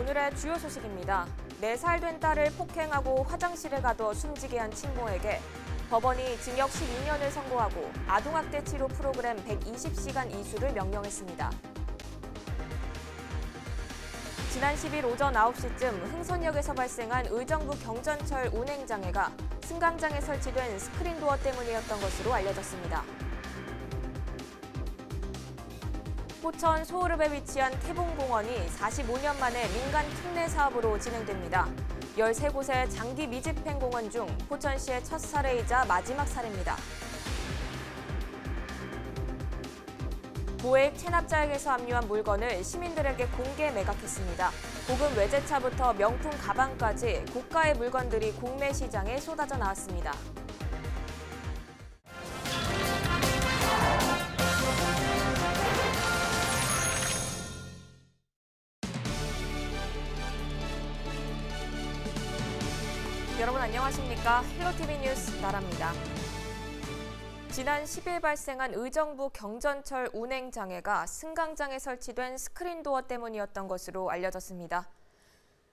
오늘의 주요 소식입니다. 4살 된 딸을 폭행하고 화장실에 가둬 숨지게 한 친모에게 법원이 징역 12년을 선고하고 아동학대 치료 프로그램 120시간 이수를 명령했습니다. 지난 10일 오전 9시쯤 흥선역에서 발생한 의정부 경전철 운행장애가 승강장에 설치된 스크린도어 때문이었던 것으로 알려졌습니다. 포천 소호읍에 위치한 태봉공원이 45년 만에 민간 특례 사업으로 진행됩니다. 13곳의 장기 미집행 공원 중 포천시의 첫 사례이자 마지막 사례입니다. 고액 체납자에게서 압류한 물건을 시민들에게 공개 매각했습니다. 고급 외제차부터 명품 가방까지 고가의 물건들이 국내 시장에 쏟아져 나왔습니다. 여러분 안녕하십니까? 힐로티비 뉴스 나라입니다. 지난 10일 발생한 의정부 경전철 운행장애가 승강장에 설치된 스크린도어 때문이었던 것으로 알려졌습니다.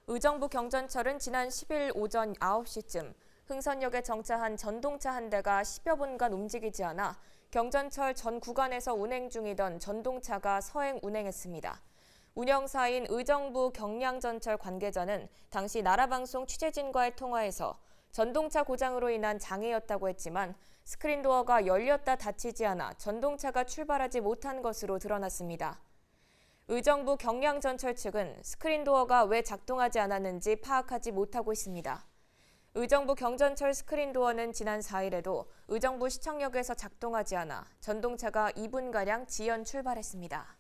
의정부 경전철은 지난 10일 오전 9시쯤 흥선역에 정차한 전동차 한 대가 10여 분간 움직이지 않아 경전철 전 구간에서 운행 중이던 전동차가 서행 운행했습니다. 운영사인 의정부 경량전철 관계자는 당시 나라방송 취재진과의 통화에서 전동차 고장으로 인한 장애였다고 했지만 스크린도어가 열렸다 닫히지 않아 전동차가 출발하지 못한 것으로 드러났습니다. 의정부 경량전철 측은 스크린도어가 왜 작동하지 않았는지 파악하지 못하고 있습니다. 의정부 경전철 스크린도어는 지난 4일에도 의정부 시청역에서 작동하지 않아 전동차가 2분가량 지연 출발했습니다.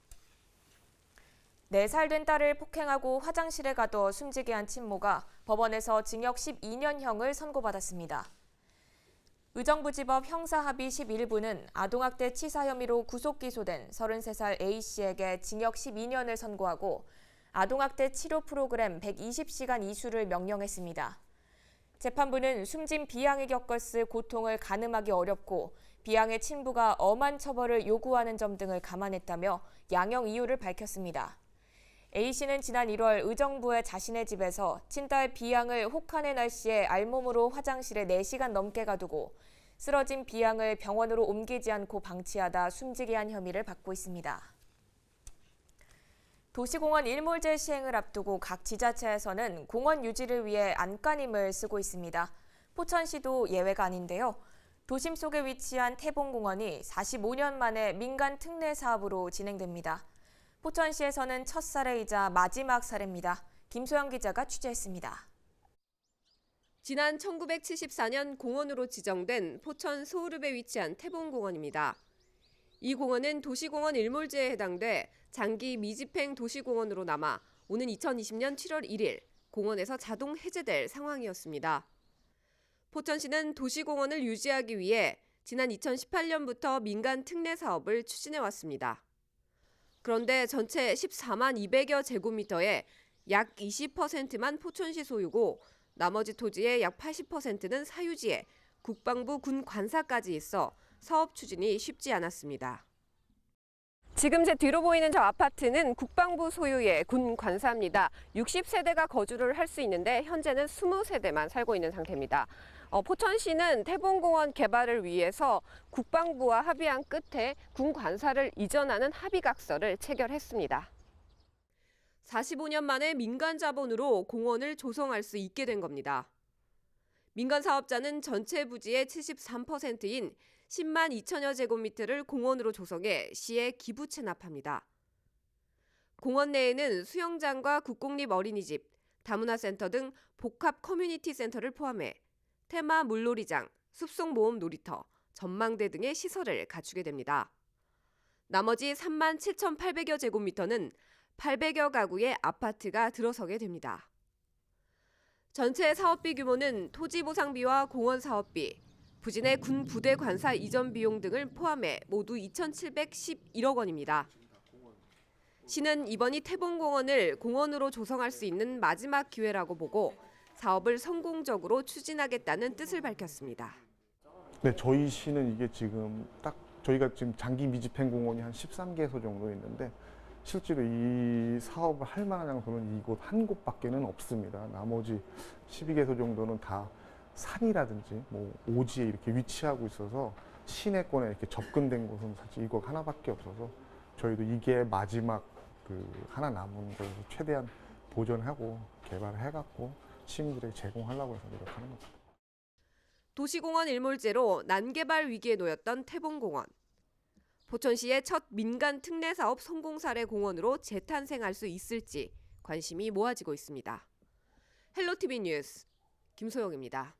4살 된 딸을 폭행하고 화장실에 가둬 숨지게 한 친모가 법원에서 징역 12년형을 선고받았습니다. 의정부지법 형사합의 11부는 아동학대 치사 혐의로 구속 기소된 33살 A씨에게 징역 12년을 선고하고 아동학대 치료 프로그램 120시간 이수를 명령했습니다. 재판부는 숨진 B양이 겪었을 고통을 가늠하기 어렵고 B양의 친부가 엄한 처벌을 요구하는 점 등을 감안했다며 양형 이유를 밝혔습니다. A씨는 지난 1월 의정부의 자신의 집에서 친딸 B양을 혹한의 날씨에 알몸으로 화장실에 4시간 넘게 가두고 쓰러진 B양을 병원으로 옮기지 않고 방치하다 숨지게 한 혐의를 받고 있습니다. 도시공원 일몰제 시행을 앞두고 각 지자체에서는 공원 유지를 위해 안간힘을 쓰고 있습니다. 포천시도 예외가 아닌데요. 도심 속에 위치한 태봉공원이 45년 만에 민간 특례 사업으로 진행됩니다. 포천시에서는 첫 사례이자 마지막 사례입니다. 김소영 기자가 취재했습니다. 지난 1974년 공원으로 지정된 포천 소호읍에 위치한 태봉공원입니다. 이 공원은 도시공원 일몰제에 해당돼 장기 미집행 도시공원으로 남아 오는 2020년 7월 1일 공원에서 자동 해제될 상황이었습니다. 포천시는 도시공원을 유지하기 위해 지난 2018년부터 민간 특례 사업을 추진해왔습니다. 그런데 전체 14만 200여 제곱미터의 약 20%만 포천시 소유고 나머지 토지의 약 80%는 사유지에 국방부 군 관사까지 있어 사업 추진이 쉽지 않았습니다. 지금 제 뒤로 보이는 저 아파트는 국방부 소유의 군 관사입니다. 60세대가 거주를 할 수 있는데 현재는 20세대만 살고 있는 상태입니다. 포천시는 태봉공원 개발을 위해서 국방부와 합의한 끝에 군 관사를 이전하는 합의각서를 체결했습니다. 45년 만에 민간 자본으로 공원을 조성할 수 있게 된 겁니다. 민간 사업자는 전체 부지의 73%인 10만 2천여 제곱미터를 공원으로 조성해 시에 기부 체납합니다. 공원 내에는 수영장과 국공립 어린이집, 다문화센터 등 복합 커뮤니티 센터를 포함해 테마 물놀이장, 숲속 모험 놀이터, 전망대 등의 시설을 갖추게 됩니다. 나머지 3만 7,800여 제곱미터는 800여 가구의 아파트가 들어서게 됩니다. 전체 사업비 규모는 토지보상비와 공원 사업비, 부진의 군 부대 관사 이전 비용 등을 포함해 모두 2,711억 원입니다. 시는 이번이 태봉공원을 공원으로 조성할 수 있는 마지막 기회라고 보고 사업을 성공적으로 추진하겠다는 뜻을 밝혔습니다. 네, 저희 시는 이게 지금 딱 저희가 지금 장기 미집행 공원이 한 13개소 정도 있는데 실제로 이 사업을 할 만한 장소는 이곳 한 곳밖에는 없습니다. 나머지 12개소 정도는 다 산이라든지 뭐 오지에 이렇게 위치하고 있어서 시내권에 이렇게 접근된 곳은 사실 이곳 하나밖에 없어서 저희도 이게 마지막 하나 남은 곳에서 최대한 보존하고 개발해갖고 시민들에게 제공하려고 해서 노력하는 겁니다. 도시공원 일몰제로 난개발 위기에 놓였던 태봉공원. 포천시의 첫 민간 특례 사업 성공 사례 공원으로 재탄생할 수 있을지 관심이 모아지고 있습니다. 헬로티비 뉴스 김소영입니다.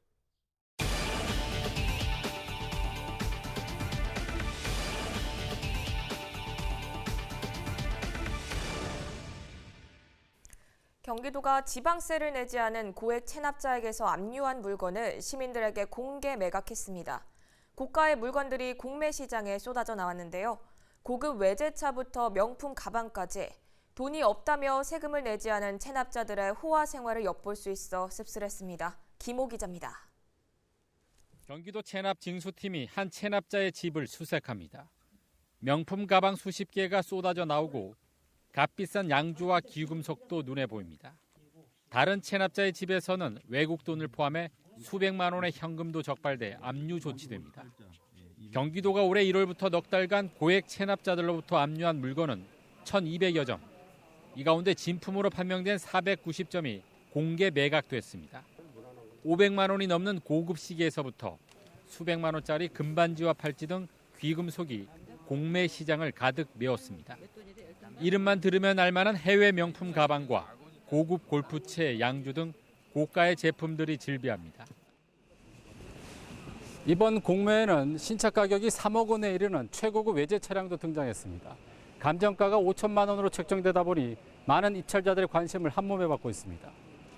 경기도가 지방세를 내지 않은 고액 체납자에게서 압류한 물건을 시민들에게 공개 매각했습니다. 고가의 물건들이 공매 시장에 쏟아져 나왔는데요. 고급 외제차부터 명품 가방까지 돈이 없다며 세금을 내지 않은 체납자들의 호화 생활을 엿볼 수 있어 씁쓸했습니다. 김호 기자입니다. 경기도 체납 징수팀이 한 체납자의 집을 수색합니다. 명품 가방 수십 개가 쏟아져 나오고 값비싼 양주와 귀금속도 눈에 보입니다. 다른 체납자의 집에서는 외국 돈을 포함해 수백만 원의 현금도 적발돼 압류 조치됩니다. 경기도가 올해 1월부터 넉 달간 고액 체납자들로부터 압류한 물건은 1,200여 점. 이 가운데 진품으로 판명된 490점이 공개 매각됐습니다. 500만 원이 넘는 고급 시계에서부터 수백만 원짜리 금반지와 팔찌 등 귀금속이 공매 시장을 가득 메웠습니다. 이름만 들으면 알만한 해외 명품 가방과 고급 골프채, 양주 등 고가의 제품들이 즐비합니다. 이번 공매에는 신차 가격이 3억 원에 이르는 최고급 외제 차량도 등장했습니다. 감정가가 5천만 원으로 책정되다 보니 많은 입찰자들의 관심을 한몸에 받고 있습니다.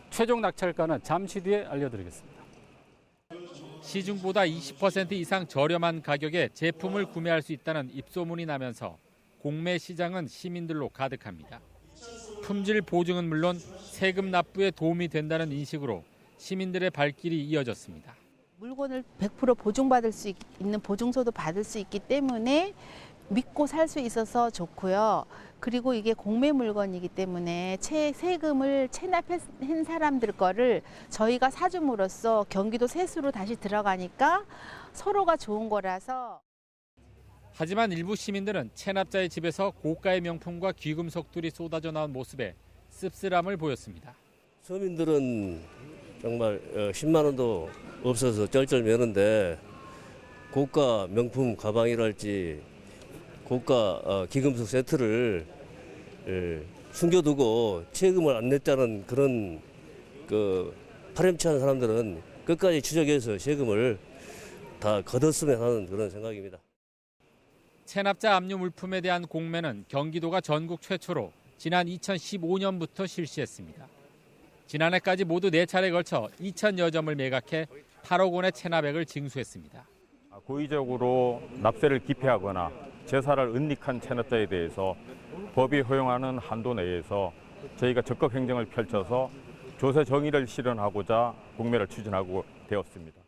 최종 낙찰가는 잠시 뒤에 알려드리겠습니다. 시중보다 20% 이상 저렴한 가격에 제품을 구매할 수 있다는 입소문이 나면서 공매 시장은 시민들로 가득합니다. 품질 보증은 물론 세금 납부에 도움이 된다는 인식으로 시민들의 발길이 이어졌습니다. 물건을 100% 보증받을 수 있는 보증서도 받을 수 있기 때문에 믿고 살 수 있어서 좋고요. 그리고 이게 공매 물건이기 때문에 세금을 체납한 사람들 거를 저희가 사줌으로써 경기도 세수로 다시 들어가니까 서로가 좋은 거라서. 하지만 일부 시민들은 체납자의 집에서 고가의 명품과 귀금속들이 쏟아져 나온 모습에 씁쓸함을 보였습니다. 서민들은 정말 10만 원도 없어서 쩔쩔매는데 고가 명품 가방이랄지 고가 기금속 세트를 숨겨두고 세금을 안 냈다는 그런 파렴치한 사람들은 끝까지 추적해서 세금을 다 걷었으면 하는 그런 생각입니다. 체납자 압류 물품에 대한 공매는 경기도가 전국 최초로 지난 2015년부터 실시했습니다. 지난해까지 모두 4차례에 걸쳐 2,000여 점을 매각해 8억 원의 체납액을 징수했습니다. 고의적으로 납세를 기피하거나 제사를 은닉한 체납자에 대해서 법이 허용하는 한도 내에서 저희가 적극 행정을 펼쳐서 조세 정의를 실현하고자 공매를 추진하고 되었습니다.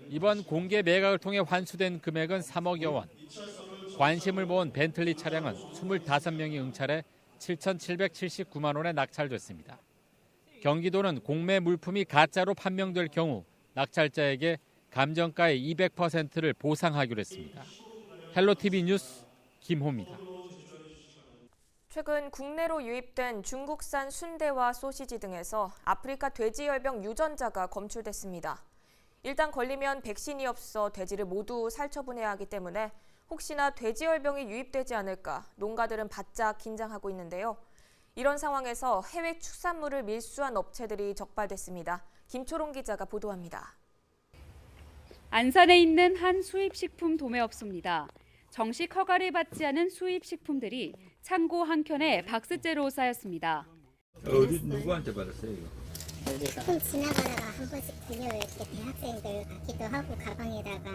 이번 공개 매각을 통해 환수된 금액은 3억여 원. 관심을 모은 벤틀리 차량은 25명이 응찰해 7,779만 원에 낙찰됐습니다. 경기도는 공매 물품이 가짜로 판명될 경우 낙찰자에게 감정가의 200%를 보상하기로 했습니다. 헬로티비 뉴스 김호입니다. 최근 국내로 유입된 중국산 순대와 소시지 등에서 아프리카 돼지열병 유전자가 검출됐습니다. 일단 걸리면 백신이 없어 돼지를 모두 살처분해야 하기 때문에 혹시나 돼지열병이 유입되지 않을까 농가들은 바짝 긴장하고 있는데요. 이런 상황에서 해외 축산물을 밀수한 업체들이 적발됐습니다. 김초롱 기자가 보도합니다. 안산에 있는 한 수입식품 도매업소입니다. 정식 허가를 받지 않은 수입식품들이 창고 한켠에 박스째로 쌓였습니다. 어디 누구한테 받았어요 이거? 조금 지나가다가 한 번씩 들려요. 이렇게 대학생들 같기도 하고 가방에다가.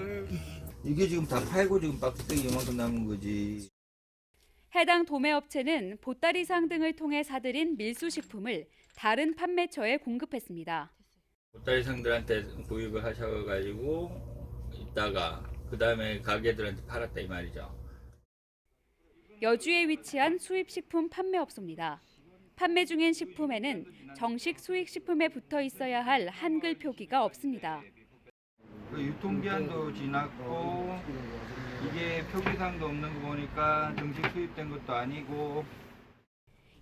이게 지금 다 팔고 지금 박스땡이 이만큼 남은 거지. 해당 도매업체는 보따리상 등을 통해 사들인 밀수식품을 다른 판매처에 공급했습니다. 보따리상들한테 구입을 하셔가지고 있다가 그 다음에 가게들한테 팔았다 이 말이죠. 여주에 위치한 수입식품 판매업소입니다. 판매 중인 식품에는 정식 수입식품에 붙어 있어야 할 한글 표기가 없습니다. 유통기한도 지났고 이게 표기사항도 없는 거 보니까 정식 수입된 것도 아니고.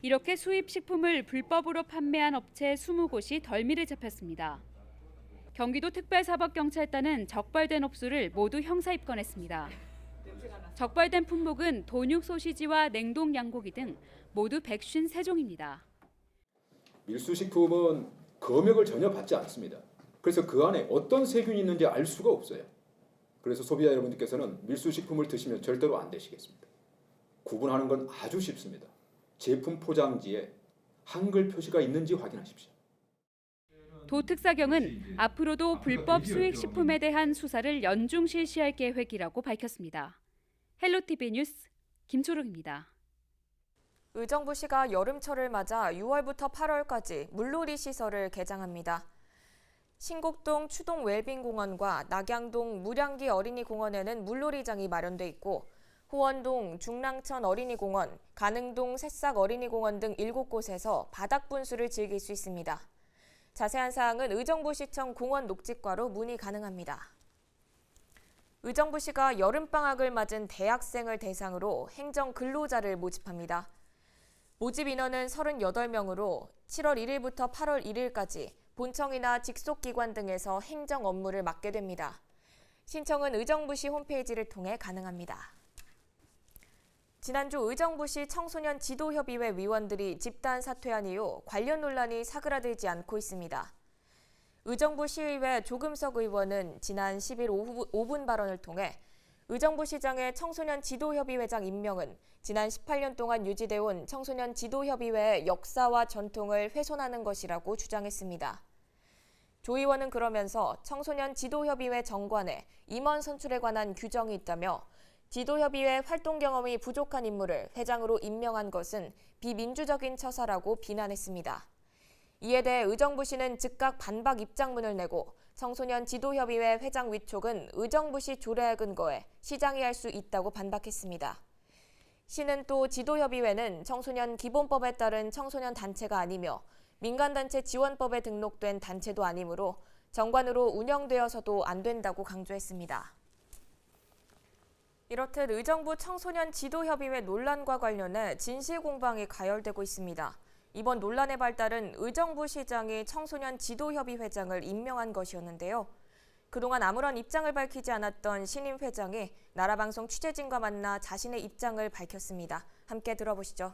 이렇게 수입식품을 불법으로 판매한 업체 20곳이 덜미를 잡혔습니다. 경기도 특별사법경찰단은 적발된 업소를 모두 형사 입건했습니다. 적발된 품목은 돈육 소시지와 냉동 양고기 등 모두 153종입니다. 밀수식품은 검역을 전혀 받지 않습니다. 그래서 그 안에 어떤 세균이 있는지 알 수가 없어요. 그래서 소비자 여러분들께서는 밀수식품을 드시면 절대로 안 되시겠습니다. 구분하는 건 아주 쉽습니다. 제품 포장지에 한글 표시가 있는지 확인하십시오. 도특사경은 앞으로도 불법 수입식품에 대한 수사를 연중 실시할 계획이라고 밝혔습니다. 헬로티비 뉴스 김초롱입니다. 의정부시가 여름철을 맞아 6월부터 8월까지 물놀이 시설을 개장합니다. 신곡동 추동 웰빙공원과 낙양동 무량기 어린이공원에는 물놀이장이 마련돼 있고 호원동 중랑천 어린이공원, 가능동 새싹 어린이공원 등 7곳에서 바닥 분수를 즐길 수 있습니다. 자세한 사항은 의정부시청 공원 녹지과로 문의 가능합니다. 의정부시가 여름방학을 맞은 대학생을 대상으로 행정 근로자를 모집합니다. 모집 인원은 38명으로 7월 1일부터 8월 1일까지 본청이나 직속기관 등에서 행정 업무를 맡게 됩니다. 신청은 의정부시 홈페이지를 통해 가능합니다. 지난주 의정부시 청소년 지도협의회 위원들이 집단 사퇴한 이후 관련 논란이 사그라들지 않고 있습니다. 의정부시의회 조금석 의원은 지난 10일 오후 5분 발언을 통해 의정부시장의 청소년 지도협의회장 임명은 지난 18년 동안 유지돼 온 청소년 지도협의회의 역사와 전통을 훼손하는 것이라고 주장했습니다. 조 의원은 그러면서 청소년 지도협의회 정관에 임원 선출에 관한 규정이 있다며 지도협의회 활동 경험이 부족한 인물을 회장으로 임명한 것은 비민주적인 처사라고 비난했습니다. 이에 대해 의정부시는 즉각 반박 입장문을 내고 청소년 지도협의회 회장 위촉은 의정부시 조례에 근거해 시장이 할 수 있다고 반박했습니다. 시는 또 지도협의회는 청소년 기본법에 따른 청소년 단체가 아니며 민간단체 지원법에 등록된 단체도 아니므로 정관으로 운영되어서도 안 된다고 강조했습니다. 이렇듯 의정부 청소년 지도협의회 논란과 관련해 진실공방이 가열되고 있습니다. 이번 논란의 발달은 의정부시장이 청소년 지도협의회장을 임명한 것이었는데요. 그동안 아무런 입장을 밝히지 않았던 신임 회장이 나라방송 취재진과 만나 자신의 입장을 밝혔습니다. 함께 들어보시죠.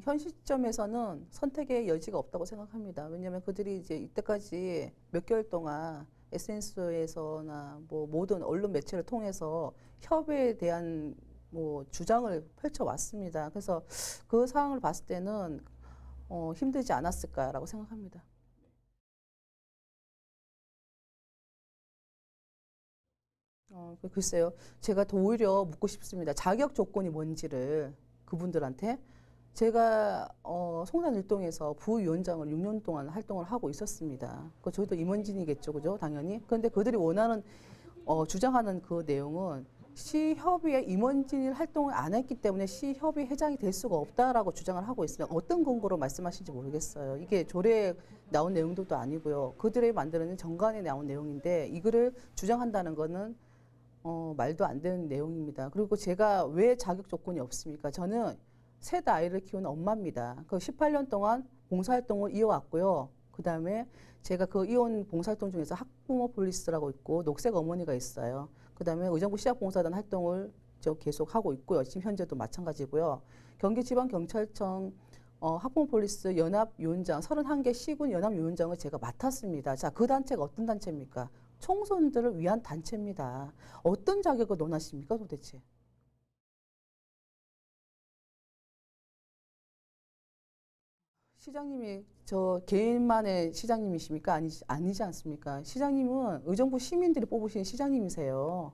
현 시점에서는 선택의 여지가 없다고 생각합니다. 왜냐하면 그들이 이제 이때까지 몇 개월 동안 SNS에서나 뭐 모든 언론 매체를 통해서 협의에 대한 뭐 주장을 펼쳐왔습니다. 그래서 그 상황을 봤을 때는 힘들지 않았을까라고 생각합니다. 글쎄요. 제가 더 오히려 묻고 싶습니다. 자격 조건이 뭔지를 그분들한테. 제가 송산일동에서 부위원장을 6년 동안 활동을 하고 있었습니다. 저희도 임원진이겠죠, 그죠? 당연히. 그런데 그들이 원하는 주장하는 그 내용은 시협의회 임원진 활동을 안 했기 때문에 시협의 회장이 될 수가 없다라고 주장을 하고 있습니다. 어떤 근거로 말씀하시는지 모르겠어요. 이게 조례에 나온 내용들도 아니고요. 그들이 만드는 정관에 나온 내용인데 이거를 주장한다는 거는 말도 안 되는 내용입니다. 그리고 제가 왜 자격 조건이 없습니까? 저는 셋 아이를 키우는 엄마입니다. 그 18년 동안 봉사활동을 이어왔고요. 그 다음에 제가 그 이혼 봉사활동 중에서 학부모 폴리스라고 있고 녹색 어머니가 있어요. 그 다음에 의정부 시학봉사단 활동을 계속 하고 있고요. 지금 현재도 마찬가지고요. 경기지방경찰청 학부모 폴리스 연합위원장 31개 시군 연합위원장을 제가 맡았습니다. 자, 그 단체가 어떤 단체입니까? 청소년들을 위한 단체입니다. 어떤 자격을 논하십니까 도대체? 시장님이 저 개인만의 시장님이십니까? 아니지 않습니까? 시장님은 의정부 시민들이 뽑으신 시장님이세요.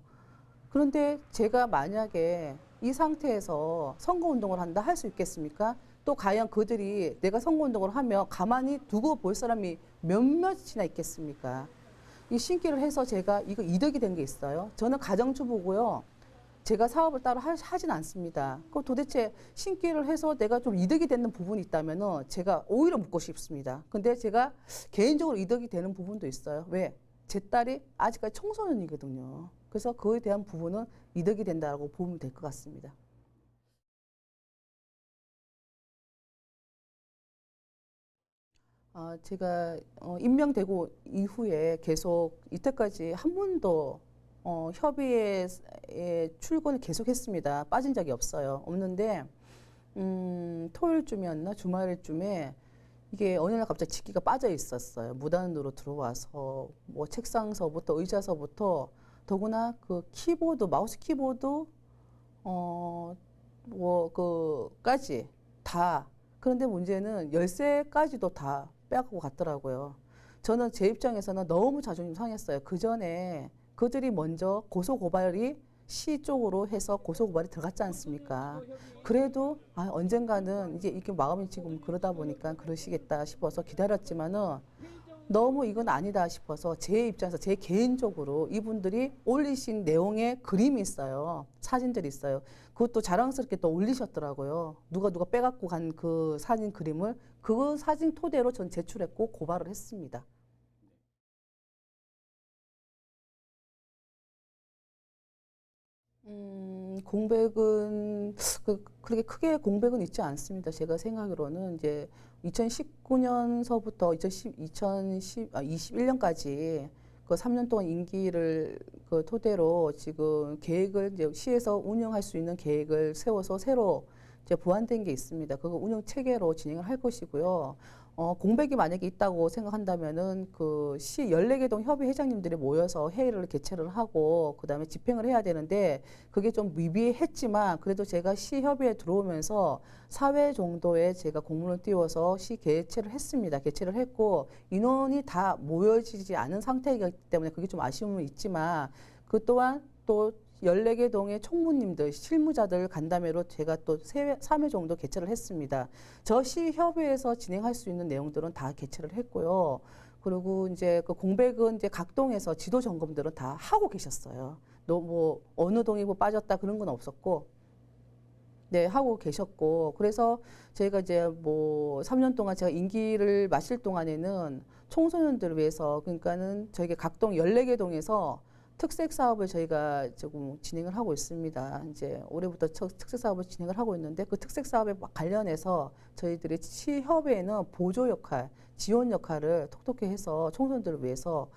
그런데 제가 만약에 이 상태에서 선거운동을 한다 할 수 있겠습니까? 또 과연 그들이 내가 선거운동을 하면 가만히 두고 볼 사람이 몇몇이나 있겠습니까? 이 신기를 해서 제가 이거 이득이 된 게 있어요. 저는 가정주부고요. 제가 사업을 따로 하진 않습니다. 그 도대체 신기를 해서 내가 좀 이득이 되는 부분이 있다면은 제가 오히려 묻고 싶습니다. 근데 제가 개인적으로 이득이 되는 부분도 있어요. 왜? 제 딸이 아직까지 청소년이거든요. 그래서 그에 대한 부분은 이득이 된다고 보면 될 것 같습니다. 제가 임명되고 이후에 계속 이때까지 한 번도 협의에 출근을 계속했습니다. 빠진 적이 없는데 토요일쯤이었나 주말쯤에 이게 어느 날 갑자기 집기가 빠져 있었어요. 무단으로 들어와서 뭐 책상서부터 의자서부터 더구나 그 키보드 마우스 키보드 그까지 다. 그런데 문제는 열쇠까지도 다 빼앗고 갔더라고요. 저는 제 입장에서는 너무 자존심 상했어요. 그 전에 그들이 먼저 고소고발이 시 쪽으로 해서 고소고발이 들어갔지 않습니까? 그래도 언젠가는 이제 이렇게 마음이 지금 그러다 보니까 그러시겠다 싶어서 기다렸지만은 너무 이건 아니다 싶어서 제 입장에서 제 개인적으로 이분들이 올리신 내용에 그림이 있어요. 사진들이 있어요. 그것도 자랑스럽게 또 올리셨더라고요. 누가 빼갖고 간 그 사진 그림을 그 사진 토대로 전 제출했고 고발을 했습니다. 공백은 그렇게 크게 공백은 있지 않습니다. 제가 생각으로는 이제 2019년서부터 2021년까지 그 3년 동안 임기를 그 토대로 지금 계획을 이제 시에서 운영할 수 있는 계획을 세워서 새로 이제 보완된 게 있습니다. 그거 운영 체계로 진행을 할 것이고요. 공백이 만약에 있다고 생각한다면은 그 시 14개 동 협의 회장님들이 모여서 회의를 개최를 하고 그다음에 집행을 해야 되는데 그게 좀 미비했지만 그래도 제가 시 협의에 들어오면서 4회 정도에 제가 공문을 띄워서 시 개최를 했습니다. 개최를 했고 인원이 다 모여지지 않은 상태이기 때문에 그게 좀 아쉬움은 있지만 그 또한 또 14개 동의 총무님들, 실무자들 간담회로 제가 또 3회 정도 개최를 했습니다. 저 시협의회에서 진행할 수 있는 내용들은 다 개최를 했고요. 그리고 이제 그 공백은 이제 각 동에서 지도 점검들은 다 하고 계셨어요. 뭐 어느 동이 뭐 빠졌다 그런 건 없었고, 네, 하고 계셨고, 그래서 저희가 이제 뭐 3년 동안 제가 임기를 마칠 동안에는 청소년들을 위해서 그러니까는 저희가 각 동 14개 동에서 특색 사업을 저희가 조금 진행을 하고 있습니다. 이제 올해부터 특색 사업을 진행을 하고 있는데 그 특색 사업에 관련해서 저희들이 시협회에는 보조 역할, 지원 역할을 톡톡히 해서 청소년들을 위해서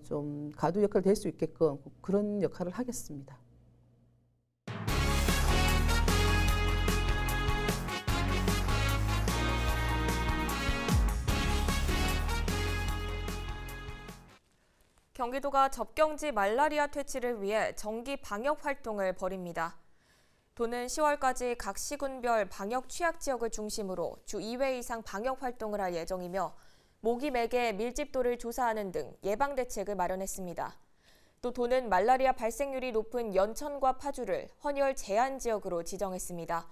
좀 가두 역할을 될 수 있게끔 그런 역할을 하겠습니다. 경기도가 접경지 말라리아 퇴치를 위해 정기 방역 활동을 벌입니다. 도는 10월까지 각 시군별 방역 취약 지역을 중심으로 주 2회 이상 방역 활동을 할 예정이며 모기 매개 밀집도를 조사하는 등 예방 대책을 마련했습니다. 또 도는 말라리아 발생률이 높은 연천과 파주를 헌혈 제한 지역으로 지정했습니다.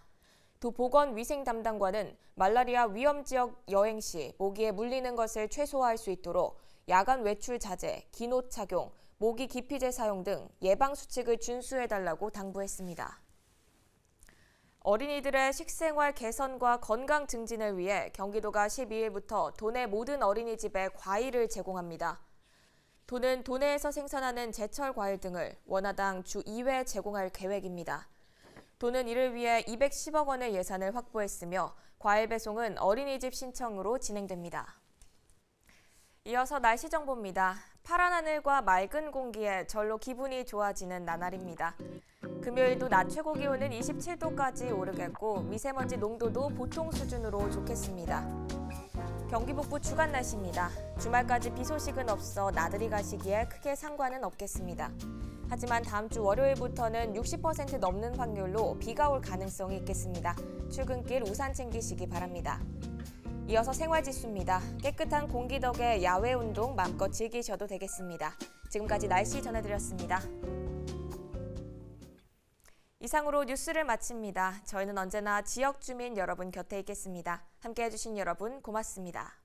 도 보건위생 담당관은 말라리아 위험 지역 여행 시 모기에 물리는 것을 최소화할 수 있도록 야간 외출 자제, 긴 옷 착용, 모기 기피제 사용 등 예방 수칙을 준수해달라고 당부했습니다. 어린이들의 식생활 개선과 건강 증진을 위해 경기도가 12일부터 도내 모든 어린이집에 과일을 제공합니다. 도는 도내에서 생산하는 제철 과일 등을 원화당 주 2회 제공할 계획입니다. 도는 이를 위해 210억 원의 예산을 확보했으며 과일 배송은 어린이집 신청으로 진행됩니다. 이어서 날씨 정보입니다. 파란 하늘과 맑은 공기에 절로 기분이 좋아지는 나날입니다. 금요일도 낮 최고 기온은 27도까지 오르겠고 미세먼지 농도도 보통 수준으로 좋겠습니다. 경기 북부 주간 날씨입니다. 주말까지 비 소식은 없어 나들이 가시기에 크게 상관은 없겠습니다. 하지만 다음 주 월요일부터는 60% 넘는 확률로 비가 올 가능성이 있겠습니다. 출근길 우산 챙기시기 바랍니다. 이어서 생활지수입니다. 깨끗한 공기 덕에 야외 운동 마음껏 즐기셔도 되겠습니다. 지금까지 날씨 전해드렸습니다. 이상으로 뉴스를 마칩니다. 저희는 언제나 지역 주민 여러분 곁에 있겠습니다. 함께해 주신 여러분 고맙습니다.